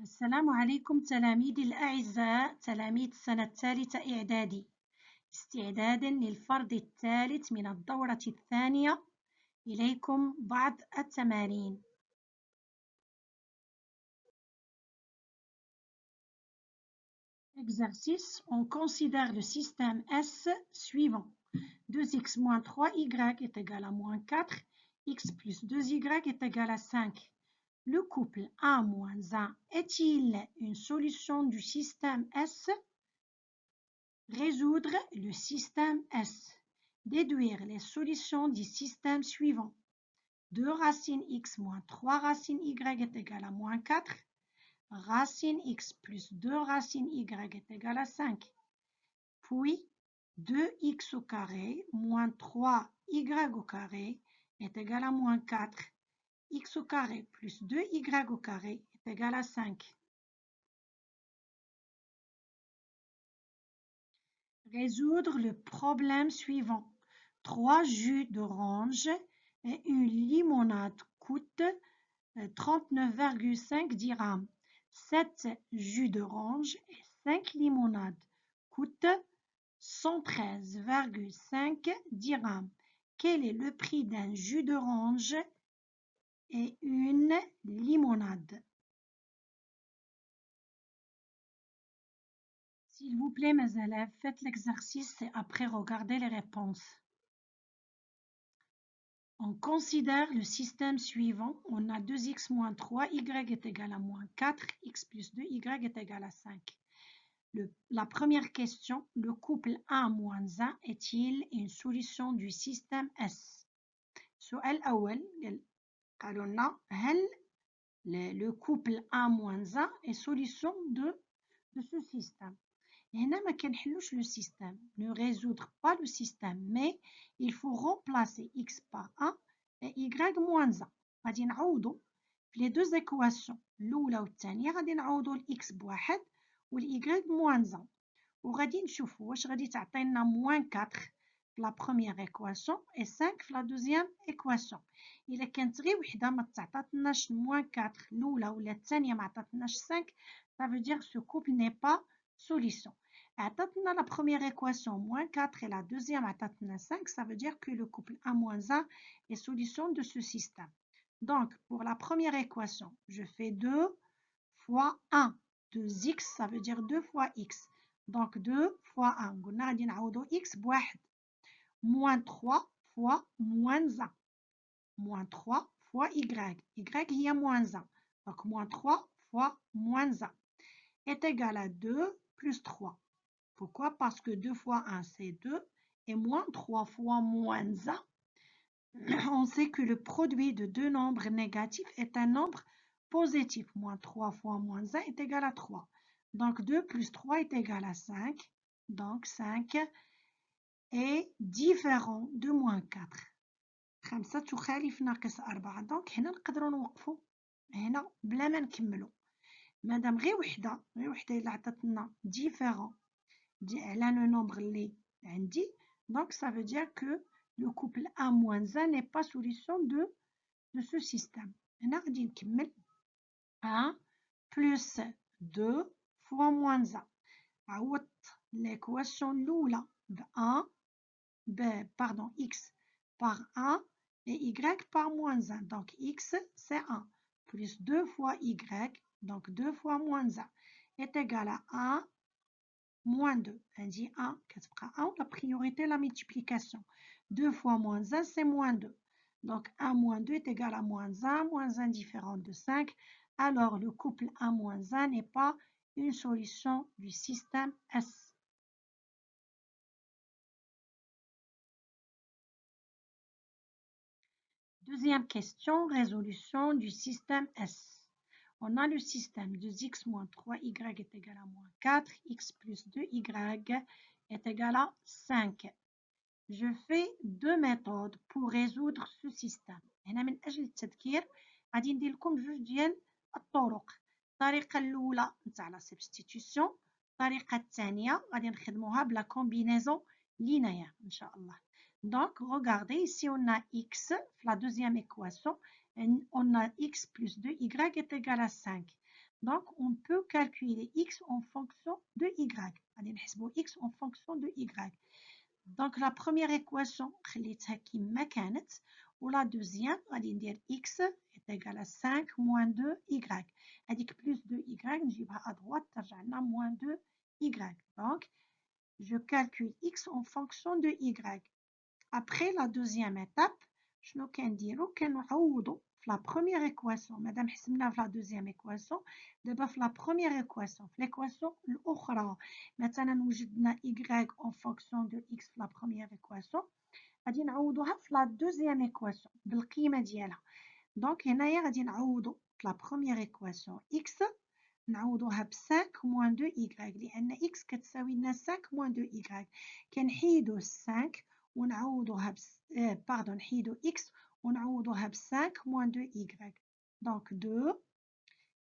السلام عليكم تلاميذي الأعزاء تلاميذ السنة الثالثة إعدادي استعدادا للفرض الثالث من الدورة الثانية إليكم بعض التمارين. Exercice, on considère le système S suivant. 2x moins 3y est égal à moins 4, x plus 2y est égal à 5. Le couple 1 moins 1 est-il une solution du système S? Résoudre le système S. Déduire les solutions du système suivant. 2 racine x moins 3 racine y est égal à moins 4. Racine x plus 2 racine y est égal à 5. Puis 2x au carré moins 3y au carré est égal à moins 4. X au carré plus 2y au carré est égal à 5. Résoudre le problème suivant. 3 jus d'orange et une limonade coûtent 39,5 dirhams. 7 jus d'orange et 5 limonades coûtent 113,5 dirhams. Quel est le prix d'un jus d'orange et une limonade? S'il vous plaît, mes élèves, faites l'exercice et après regardez les réponses. On considère le système suivant. On a 2x moins 3, y est égal à moins 4, x plus 2, y est égal à 5. La première question, le couple 1 moins 1 est-il une solution du système S? السؤال الأول قالوا لنا هل le couple 1 moins 1 est solution de ce système. هنا ما كنحلوش le système, ne résoudre pas le système, mais il faut remplacer x par 1 et y moins 1. غادي نعوضوا في les deux équations الأولى والثانية غادي نعوضوا x بواحد والy moins 1 وغادي نشوفوا واش غادي تعطينا moins 4 في la première équation et 5 في la deuxième équation. إلا كانت غير وحدة ما تعطاتناش moins 4 الأولى ولا الثانية ما عطاتناش 5 ça veut dire que ce couple n'est pas solution. عطاتنا la première équation moins 4 et la deuxième عطاتنا 5, ça veut dire que le couple 1 moins 1 est solution de ce système. Donc, pour la première équation, je fais 2 fois 1. 2x, ça veut dire 2 fois x. Donc, 2 fois 1. قلنا غادي نعوضو x بواحد. Moins 3 fois moins 1. Moins 3 fois y. Y هي moins 1. Donc, moins 3 fois moins 1 est égal à 2 plus 3. Pourquoi? Parce que 2 fois 1, c'est 2. Et moins 3 fois moins 1, on sait que le produit de deux nombres négatifs est un nombre positif. Moins 3 fois moins 1 est égal à 3. Donc 2 plus 3 est égal à 5. Donc 5 est différent de moins 4. 5 تخالف ناقص 4. Donc هنا نقدروا نوقفوا هنا بلا ما نكملوا. مادام غير وحده إلا عطاتنا différent على le nombre اللي عندي. Donc ça veut dire que le couple 1 moins 1 n'est pas solution de ce système. هنا غادي نكمل 1 plus 2 fois moins 1. عوضت l'équation الأولى ب 1 pardon x par 1 et y par moins 1. Donc x c'est 1 plus 2 fois y, donc 2 fois moins 1 est égal à 1 moins 2. On dit 1, كتبقى 1, la priorité la multiplication. 2 fois moins 1, c'est moins 2. Donc 1 moins 2 est égal à moins 1 différent de 5. Alors le couple 1 moins 1 n'est pas une solution du système S. Deuxième question, résolution du système S. On a le système 2x moins 3y est égal à moins 4, x plus 2y est égal à 5. Je fais deux méthodes pour résoudre ce système. هنا من أجل التذكير غادي ندير لكم جوج ديال الطرق. الطريقة الأولى نتاع لا سبستيتيوشن، الطريقة الثانية غادي نخدموها بلا كومبينيزون linéaire إن شاء الله. Donc, regardez, ici on a x, la deuxième équation, on a x plus 2y est égal à 5. Donc, on peut calculer x en fonction de y. Allez, نحسبوا x en fonction de y. Donc, la première équation, خليتها كما كانت. Ou la deuxième, غادي ندير x est égal à 5 moins 2y. هذيك plus 2y, نجيبها à droite, ترجع لنا moins 2y. Donc, je calcule x en fonction de y. Après la deuxième étape, شنو كنديرو كنعوضو في la première équation. مادام حسبنا في la deuxième équation, دابا في la première équation, في l'équation الأخرى مثلا وجدنا y en fonction de x في la première équation, غادي نعوضوها في la deuxième équation بالقيمة ديالها. دونك هنايا غادي نعوضو في la première équation x نعوضوها ب 5 moins 2y لأن x كتساوي لنا 5 moins 2y. كنحيدو 5 ونعوضوها نحيدو x ونعوضوها ب 5 moins 2y. دونك 2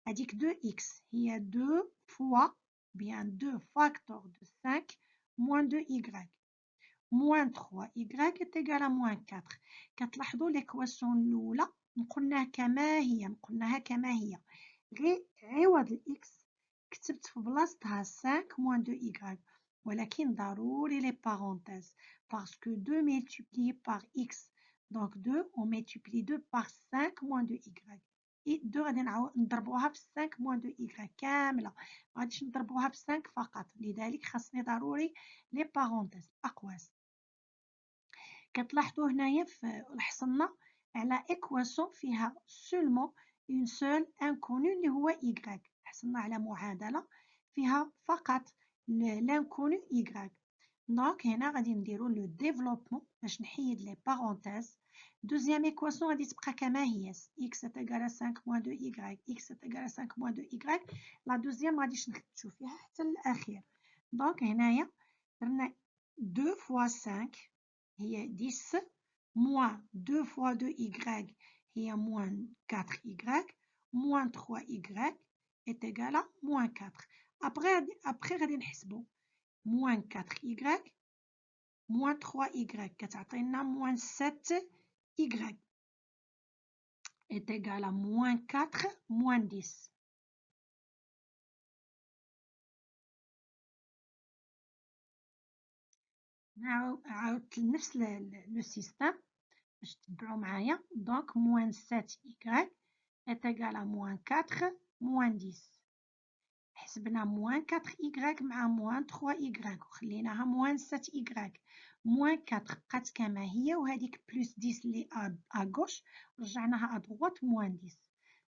هذيك 2x هي 2 fois bien 2 facteur de 5 moins 2y. Moins 3y est égal à moins 4. كتلاحظوا l'équation الأولى نقولناها كما هي غير عوض الإكس كتبت في بلاصتها 5 moins 2y. ولكن ضروري les parenthèses parce que 2 multiplié par x. Donc 2 on multiplie 2 par 5 moins 2y. et 2 غادي نضربوها في 5 moins 2y كاملة. ما غاديش نضربوها في 5 فقط. لذلك خاصني ضروري les parenthèses الأقواس. كتلاحظوا هنايا حصلنا على إكواسيون فيها seulement une seule inconnue اللي هو y. حصلنا على معادلة فيها فقط l'inconnu y. دونك هنا غادي نديرو لو ديفلوبمون باش نحيد لي بارونتيز. دوزيام إكواسيون غادي تبقى كما هي x est égal à 5 moins 2y x est égal à 5 moins 2y. لا دوزيام غاديش نخدشو فيها حتى الأخير. دونك هنايا درنا 2 fois 5 هي 10 moins 2 fois 2y هي moins 4y moins 3y est égal à moins 4. Après غادي نحسبو moins 4y moins 3y كتعطينا moins 7y est égal à moins 4 moins 10. عاودت لنفس لو سيستم باش تتبعوا معايا. donc moins 7y est égal à moins 4 moins 10. حسبنا moins 4y مع moins 3y وخليناها moins 7y. moins 4 بقات كما هي وهذيك plus 10 اللي à gauche رجعناها à droite moins 10.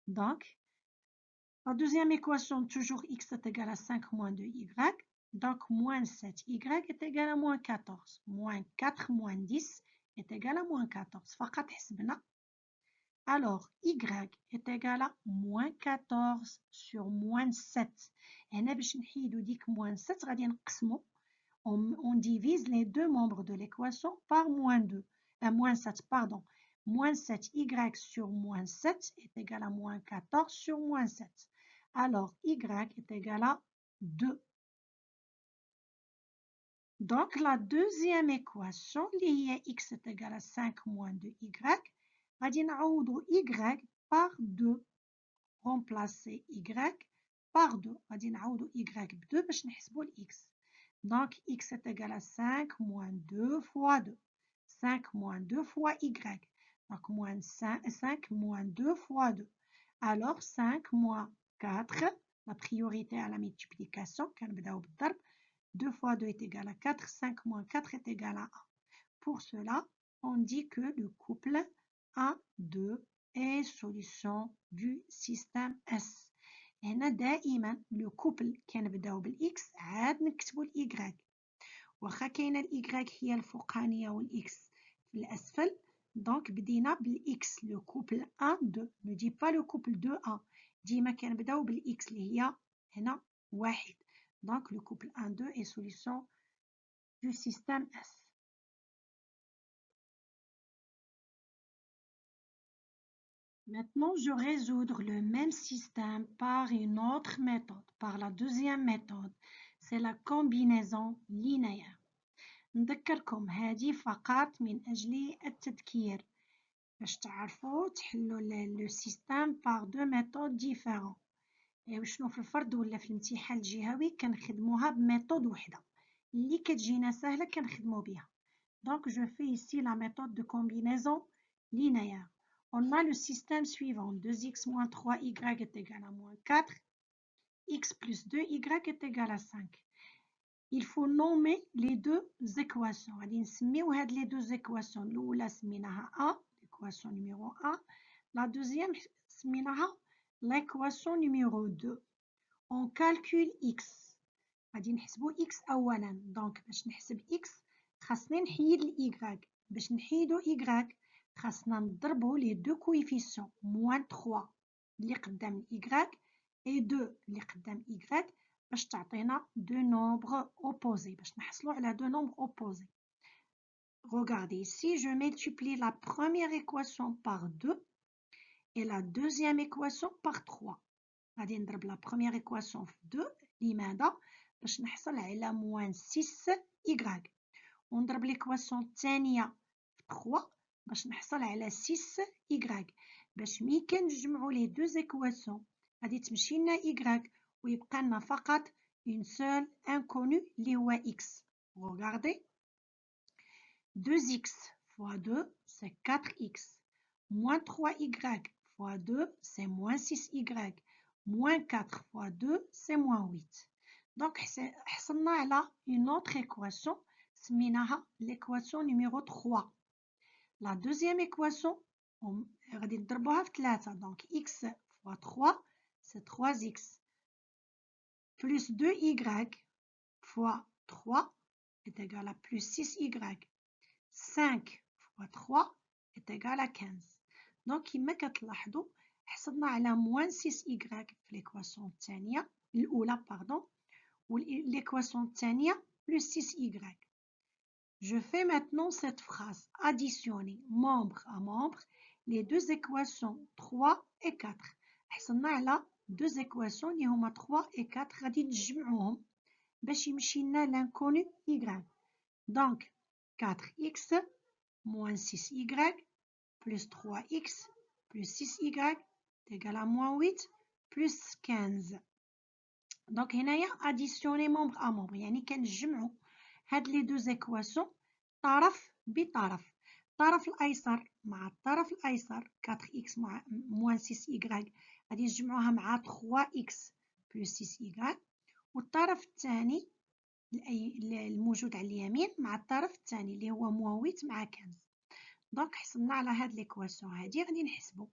donc la deuxième équation toujours x est égal à 5 moins 2y. donc moins 7y est égal à moins 14. moins 4 moins 10 est égal à moins 14. فقط حسبنا. Alors, y est égal à moins 14 sur moins 7. هنا باش نحيدو ديك moins 7 غادي نقسمو. On divise les deux membres de l'équation par moins 2. Moins 7, pardon. Moins 7y sur moins 7 est égal à moins 14 sur moins 7. Alors, y est égal à 2. Donc, la deuxième équation, اللي هي x est égal à 5 moins 2y, غادي نعوضو y par 2. Remplacer y par 2. غادي نعوضو y ب 2 باش نحسبو x. Donc, x est égal à 5 moins 2 fois 2. 5 moins 2 fois y. Donc, moins 5 moins 2 fois 2. Alors, 5 moins 4, la priorité à la multiplication, 2 fois 2 est égal à 4, 5 moins 4 est égal à 1. Pour cela, on dit que le couple A2 est solution du système S. هنا دائما لو كوبل كنبداو بالاكس عاد نكتبو الاي. واخا كاينه الاي هي الفوقانيه والاكس في الاسفل. دونك بدينا بالاكس لو كوبل 1 2. نو دي با لو كوبل 2 1. ديما كنبداو بالاكس اللي هي هنا 1. دونك لو كوبل 1 2 est solution du système S. Maintenant, je résoudre le même système par une autre méthode, par la deuxième méthode. C'est la combinaison linéaire. نذكركم هذه فقط من أجل التذكير باش تعرفوا تحلوا le système par deux méthodes différentes. وشنو في الفرد ولا في الامتحان الجهوي كنخدموها بميثود وحده اللي كتجينا سهله كنخدمو بها. Donc je fais ici la méthode de combinaison linéaire. On a le système suivant: 2x moins 3y est égal à moins 4, x plus 2y est égal à 5. Il faut nommer les deux équations. غادي نسميو هاد les deux équations. الأولى سميناها A, l'équation numéro 1. La deuxième سميناها l'équation numéro 2. On calcule x. غادي نحسبو x أولا. Donc باش نحسب x خاصني نحيد y. باش نحيدو y خاصنا نضربو les deux coefficients moins 3 اللي قدام y et 2 اللي قدام y باش تعطينا deux nombres opposés. باش نحصلو على deux nombres opposés. Regardez ici, je multiplie la première équation par 2 et la deuxième équation par 3. غادي نضرب la première équation في 2 لماذا؟ باش نحصل على moins 6y. ونضرب l'équation الثانية في 3 باش نحصل على 6y. باش ملي كنجمعو les deux équations غادي تمشي لنا y ويبقى لنا فقط une seule inconnue اللي هو x. Regardez. 2x fois 2 c'est 4x. Moins 3y fois 2 c'est moins 6y. Moins 4 fois 2 c'est moins 8. Donc حصلنا على une autre équation سميناها l'équation numéro 3. La deuxième équation غادي نضربوها في 3. Donc x fois 3 c'est 3x plus 2y fois 3 est égal à plus 6y. 5 fois 3 est égal à 15. Donc كما كتلاحظوا حصلنا على moins 6y في l'équation الثانية الأولى pardon ou l'équation الثانية plus 6y. Je fais maintenant cette phrase: additionner membre à membre les deux équations 3 et 4. حصلنا على deux équations اللي هما 3 et 4 غادي نجمعوهم باش يمشي لنا l'inconnu y. Donc 4x moins 6y plus 3x plus 6y est égal à moins 8 plus 15. Donc هنايا additionner membre à membre يعني كنجمعوا هاد les deux équations طرف بطرف. الطرف الأيسر مع الطرف الأيسر 4x moins 6y غادي نجمعوها مع 3x plus 6y والطرف الثاني الموجود على اليمين مع الطرف الثاني اللي هو moins 8 مع 15. دونك حصلنا على هاد ليكواسيون هادي غادي نحسبو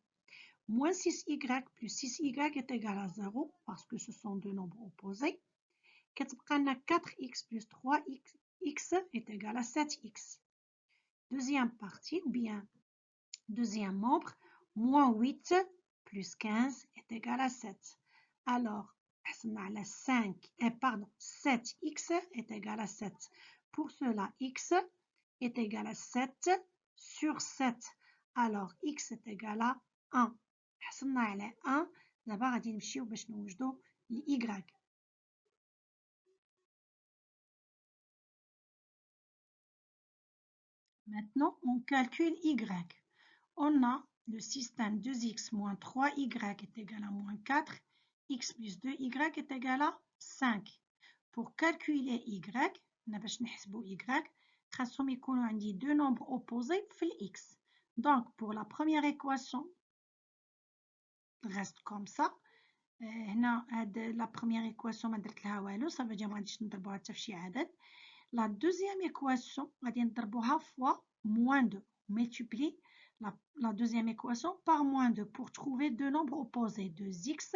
moins 6y plus 6y est égal à 0 parce que ce sont deux nombres opposés. كتبقى لنا 4x plus 3x est égal à 7x. Deuxième partie ou bien deuxième membre, moins 8 plus 15 est égal à 7. Alors, 7x est égal à 7. Pour cela, x est égal à 7 sur 7. Alors, x est égal à 1. حصلنا على 1. دابا غادي نمشيو باش نوجدو y. Maintenant, on calcule y. On a le système 2x moins 3y est égal à moins 4. X plus 2y est égal à 5. Pour calculer y, باش نحسبو y, خاصهم يكونوا عندي deux nombres opposés في x. Donc, pour la première équation, reste comme ça. هنا la première équation ما درت لها والو, ça veut dire ما غاديش نضربوها حتى في شي عدد. La deuxième équation غادي نضربوها fois moins 2. Multiplie la deuxième équation par moins 2 pour trouver deux nombres opposés, 2x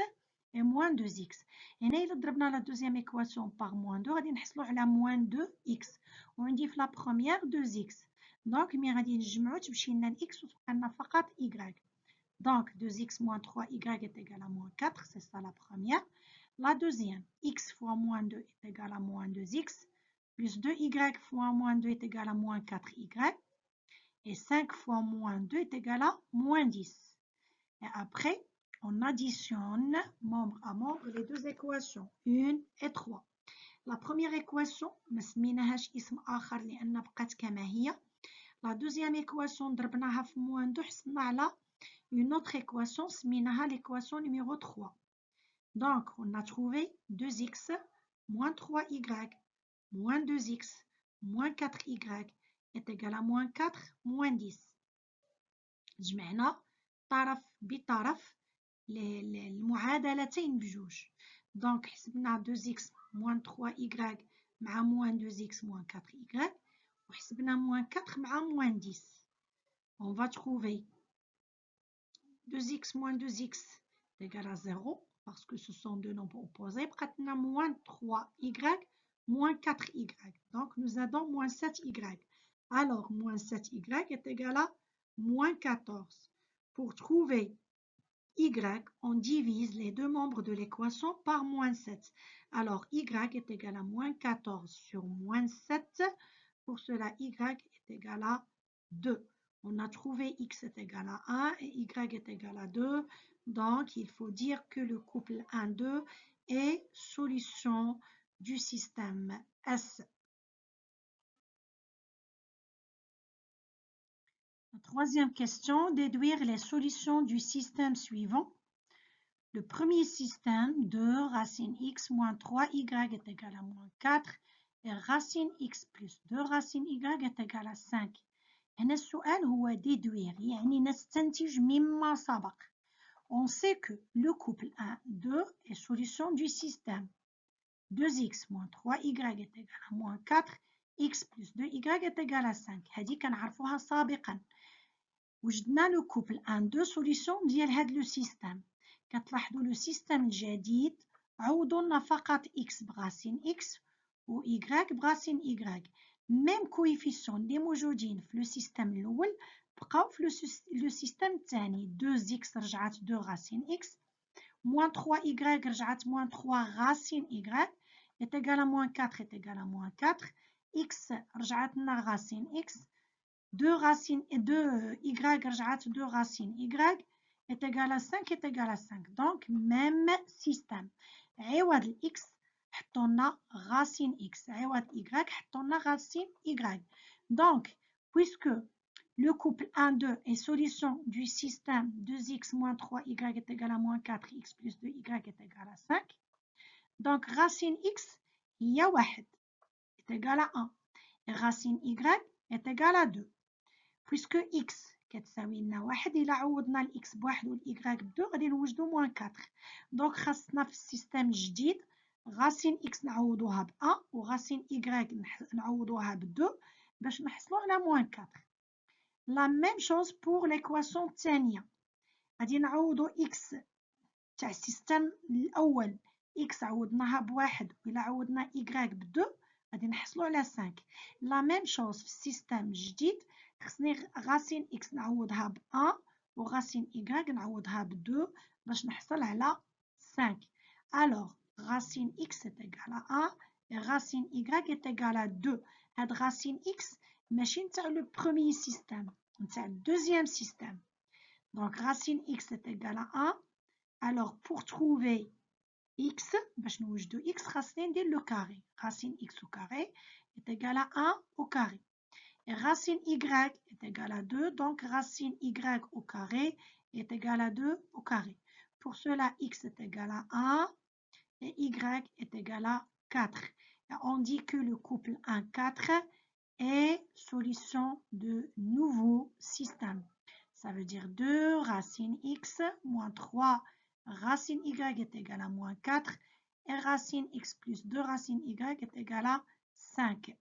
et moins 2x. هنا إلا ضربنا la deuxième équation par moins 2 غادي نحصلوا على moins 2x. وعندي في la première 2x. Donc ملي غادي نجمعو تمشي لنا x وتبقى لنا فقط y. Donc 2x moins 3y est égal à moins 4, c'est ça la première. La deuxième, x fois moins 2 est égal à moins 2x, plus 2y fois moins 2 est égal à moins 4y, et 5 fois moins 2 est égal à moins 10. Et après, on additionne membre à membre les deux équations, 1 et 3. La première équation, ما سميناهاش اسم آخر لأن بقات كما هي. La deuxième équation, ضربناها في moins 2 حصلنا على une autre équation سميناها l'équation numéro 3. Donc, on a trouvé 2x moins 3y moins 2x moins 4y est égal à moins 4 moins 10. جمعنا طرف بطرف المعادلتين بجوج. دونك حسبنا 2x moins 3y مع moins 2x moins 4y وحسبنا moins 4 مع moins 10. On va trouver 2x moins 2x est égal à 0 parce que ce sont deux nombres opposés. بقات لنا moins 3y moins 4y. Donc nous avons moins 7y. Alors moins 7y est égal à moins 14. Pour trouver y, on divise les deux membres de l'équation par moins 7. Alors y est égal à moins 14 sur moins 7. Pour cela, y est égal à 2. On a trouvé x est égal à 1 et y est égal à 2. Donc, il faut dire que le couple 1,2 est solution du système S. La troisième question, déduire les solutions du système suivant. Le premier système, 2 racine x moins 3y est égal à moins 4 et racine x plus 2 racine y est égal à 5. هنا السؤال هو déduire يعني نستنتج مما سبق. On sait que le couple 1, 2 est solution du système. 2x moins 3y est égal à moins 4, x plus 2y est égal à 5. هذه كنعرفوها سابقا. وجدنا le couple 1, 2 solution ديال هذا le système. كتلاحظوا le système الجديد عوضوا لنا فقط x براسين x و y براسين y. Même coefficient اللي موجودين في لو سيستم الاول بقاو في لو سيستم الثاني. 2x رجعت 2 راسين x moins 3y رجعت moins 3 racine y est égal à moins 4 est égal à moins 4 x رجعت لنا racine x 2 racine 2 y رجعت 2 racine y est égal à 5 est égal à 5. Donc même système. عوض x حطوا لنا racine x عوض y حطوا لنا racine y. Donc puisque le couple 1, 2 est solution du système 2x moins 3y est égal à moins 4x plus 2y est égal à 5. Donc racine x هي 1 est égal à 1 et racine y est égal à 2. Puisque x كتساوي لنا 1 إلا عوضنا الإكس بواحد والإي ب2 غادي نوجدو موان 4. دونك خاصنا في السيستم الجديد غاسين إكس نعوضوها ب 1 وغاسين إي نعوضوها ب2 باش نحصلو على موان 4. لا ميم شوز بور ليكواسيون الثانية. غادي نعوضو إكس تاع السيستم الأول إكس عوضناها بواحد وإلا عوضنا إي ب2 غادي نحصلو على 5. لا ميم شوز في السيستم الجديد خصني غاسين إكس نعوضها ب 1 وغاسين إي نعوضها ب 2 باش نحصل على 5. Alors, racine x est égal à 1 et racine y est égal à 2. هاد racine x ماشي نتاع le premier système, نتاع le deuxième système. Donc, racine x est égal à 1. Alors, pour trouver x, باش نوجدو x خاصني ندير le carré. Racine x au carré est égal à 1 au carré. Et racine y est égal à 2, donc racine y au carré est égal à 2 au carré. Pour cela, x est égal à 1 et y est égal à 4. Et on dit que le couple 1, 4 est solution de nouveau système. Ça veut dire 2 racine x moins 3 racine y est égal à moins 4 et racine x plus 2 racine y est égal à 5.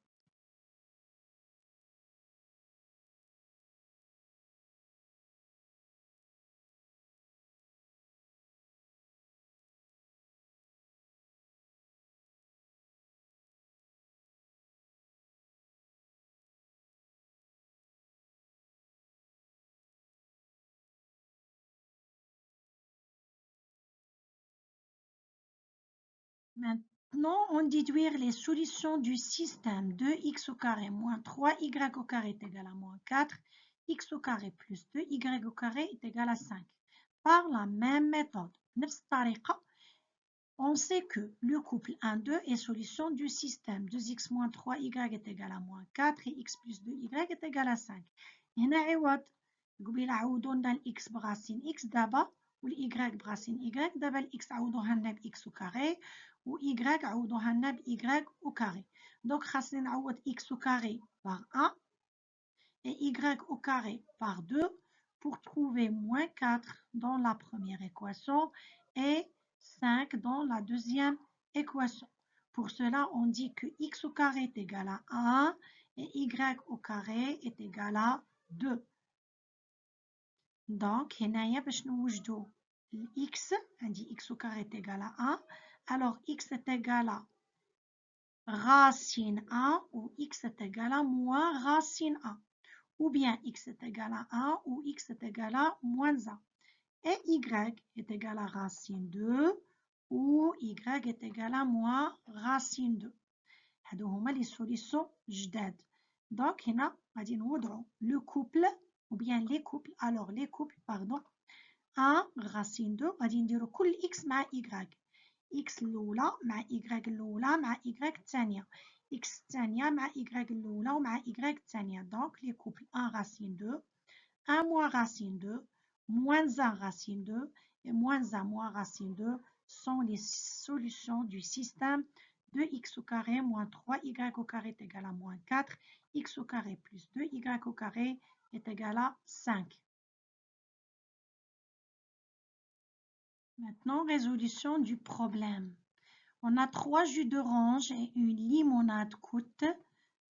Maintenant, on déduire les solutions du système 2x au carré moins 3y au carré est égal à moins 4, x au carré plus 2y au carré est égal à 5. Par la même méthode, on sait que le couple 1, 2 est solution du système 2x moins 3y est égal à moins 4 et x plus 2y est égal à 5. هنا عوض قبيله عوضوا لنا الإكس براسين إكس دابا والy براسين y. دابا الx عوضوها لنا بx وكاري y عوضوها لنا y وكاري. دونك خاصني نعوض x وكاري par 1 et y au carré par 2 pour trouver moins 4 dans la première équation et 5 dans la deuxième équation. Pour cela, on dit que x au carré est égal à 1 et y au carré est égal à 2. Donc, هنايا باش نوجدوا x, on dit x au carré est égal à 1. Alors, x est égal à racine 1 ou x est égal à moins racine 1. Ou bien x est égal à 1 ou x est égal à moins 1. Et y est égal à racine 2 ou y est égal à moins racine 2. هادو هما les solutions جداد. Donc هنا غادي نوضعوا le couple ou bien les couples. Alors les couples, pardon. 1 racine 2 غادي نديروا كل x مع y. x الأولى مع y الأولى مع y الثانية. x الثانية مع y الأولى ومع y الثانية. Donc les couples 1 racine 2, 1 moins racine 2, moins 1 racine 2 et moins 1 moins racine 2 sont les solutions du système de x au carré moins 3y au carré est égal à moins 4, x au carré plus 2y au carré est égal à 5. Maintenant, résolution du problème. On a 3 jus d'orange et une limonade coûte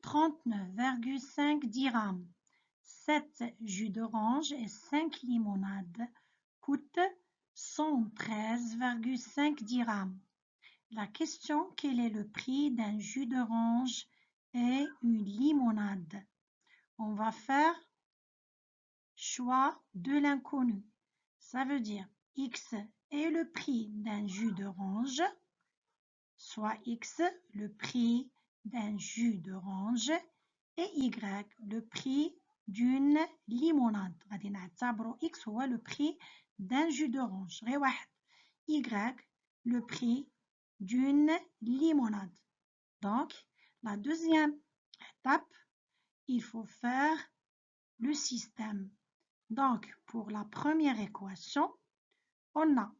39,5 dirhams. 7 jus d'orange et 5 limonades coûtent 113,5 dirhams. La question, quel est le prix d'un jus d'orange et une limonade? On va faire choix de l'inconnu. Ça veut dire x est le prix d'un jus d'orange, soit x le prix d'un jus d'orange et y le prix d'une limonade. غادي نعتبروا x هو le prix d'un jus d'orange. غير واحد. y le prix d'une limonade. Donc, la deuxième étape, il faut faire le système. Donc, pour la première équation, on a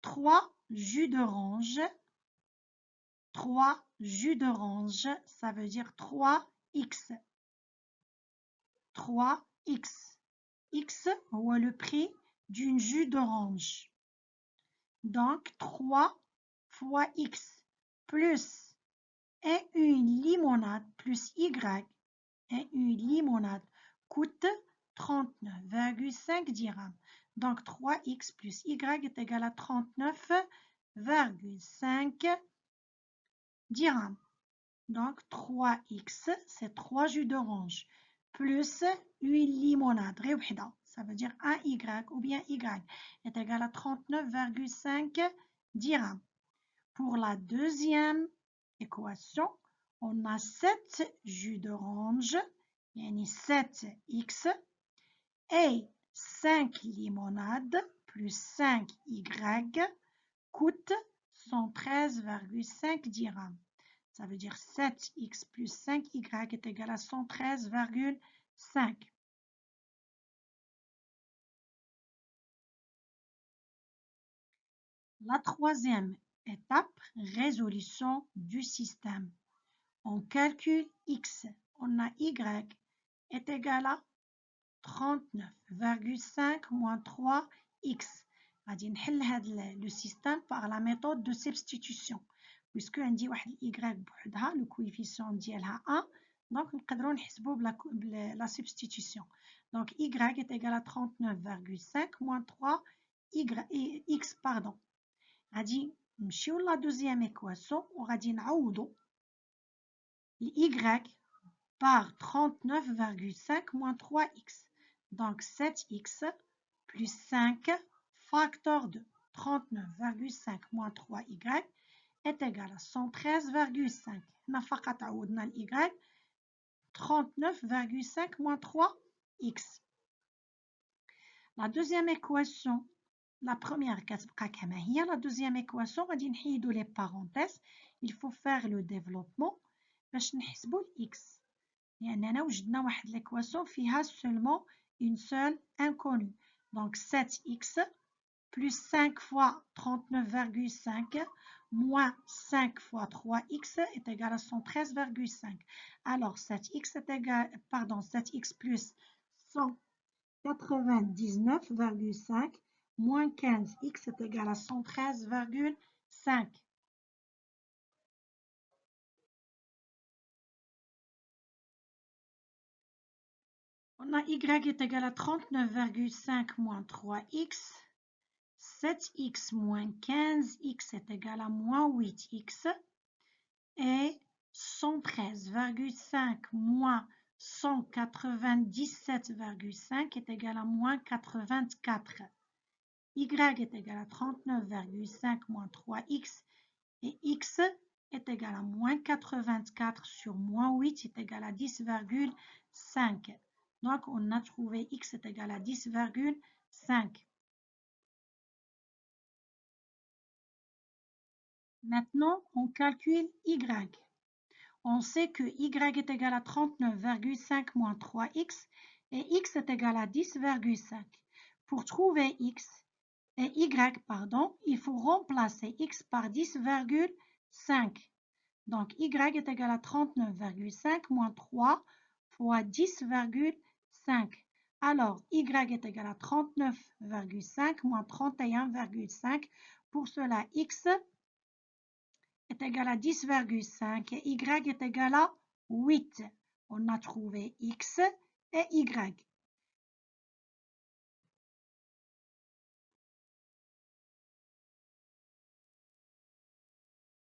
3 jus d'orange. 3 jus d'orange, ça veut dire 3x. 3x. X est le prix d'une jus d'orange. Donc, 3 fois x plus et une limonade plus y et une limonade coûte 39,5 dirhams. Donc, 3x plus y est égal à 39,5 dirhams. Donc, 3x, c'est 3 jus d'orange plus une limonade. Ça veut dire 1y ou bien y est égal à 39,5 dirhams. Pour la deuxième équation, on a 7 jus d'orange, yani 7x, et 5 limonades plus 5y coûte 113,5 dirhams. Ça veut dire 7x plus 5y est égal à 113,5. La troisième étape, résolution du système. On calcule x, on a y est égal à 39,5 moins 3x. غادي نحل هذا le système par la méthode de substitution. Puisque عندي واحد y بوحدها le coefficient ديالها 1, donc نقدروا نحسبوا la substitution. Donc y est égal à 39,5 moins 3 x, pardon. غادي نمشيو la deuxième équation وغادي نعوضوا y par 39,5 moins 3x. Donc 7x plus 5 facteur de 39,5 moins 3y est égal à 113,5. On a فقط عوضنا y 39,5 moins 3x. La deuxième équation, la première كتبقى كما هي. La deuxième équation غادي نحيدوا les parenthèses. Il faut faire le développement باش نحسبوا x. لأننا وجدنا واحد l'équation فيها seulement une seule inconnue. Donc 7x plus 5 fois 39,5 moins 5 fois 3x est égal à 113,5. Alors 7x est égal, pardon, 7x plus 199,5 moins 15x est égal à 113,5. On a y est égal à 39,5 moins 3x. 7x moins 15x est égal à moins 8x. Et 113,5 moins 197,5 est égal à moins 84. Y est égal à 39,5 moins 3x et x est égal à moins 84 sur moins 8 est égal à 10,5. Donc, on a trouvé x est égal à 10,5. Maintenant, on calcule y. On sait que y est égal à 39,5 moins 3x et x est égal à 10,5. Pour trouver x et y, il faut remplacer x par 10,5. Donc y est égal à 39,5 moins 3 fois 10,5. Alors y est égal à 39,5 moins 31,5. Pour cela, x est égal à 10,5 et y est égal à 8. On a trouvé x et y.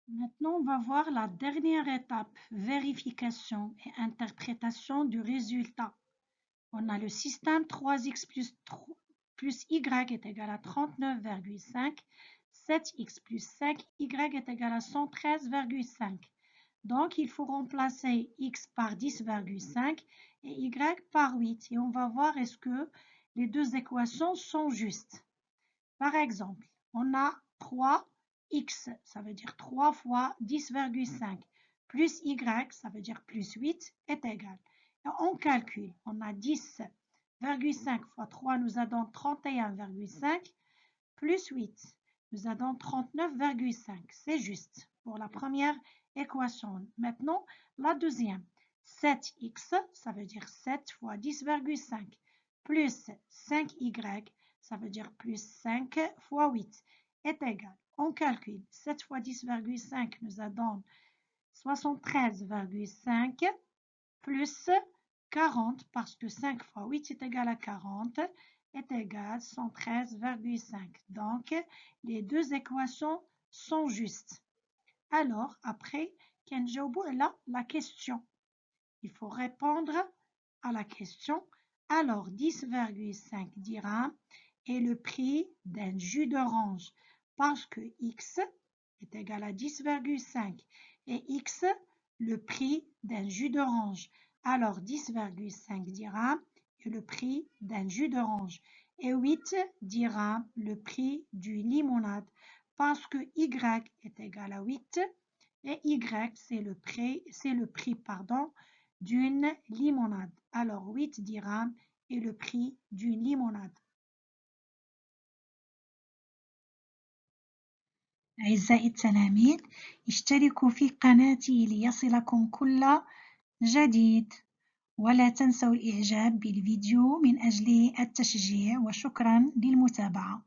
Maintenant, on va voir la dernière étape, vérification et interprétation du résultat. On a le système 3x plus y est égal à 39,5, 7x plus 5y est égal à 113,5. Donc, il faut remplacer x par 10,5 et y par 8. Et on va voir est-ce que les deux équations sont justes. Par exemple, on a 3x, ça veut dire 3 fois 10,5, plus y, ça veut dire plus 8, est égal. Et on calcule, on a 10,5 fois 3 nous a donné 31,5, plus 8 nous a donné 39,5. C'est juste pour la première équation. Maintenant, la deuxième. 7x, ça veut dire 7 fois 10,5, plus 5y, ça veut dire plus 5 fois 8, est égal. On calcule. 7 fois 10,5 nous a donné 73,5 plus 40, parce que 5 fois 8 est égal à 40, est égal à 113,5. Donc, les deux équations sont justes. Alors, après, Kenjobu est là, la question. Il faut répondre à la question. Alors, 10,5 dirhams est le prix d'un jus d'orange parce que x est égal à 10,5 et x, le prix d'un jus d'orange. Alors, 10,5 dirhams est le prix d'un jus d'orange et 8 dirhams le prix d'une limonade parce que y est égal à 8 et y c'est le prix d'une limonade. Alors 8 dirhams est le prix d'une limonade. أعزائي التلاميذ، اشتركوا في قناتي ليصلكم كل جديد، ولا تنسوا الإعجاب بالفيديو من أجل التشجيع، وشكرا للمتابعة.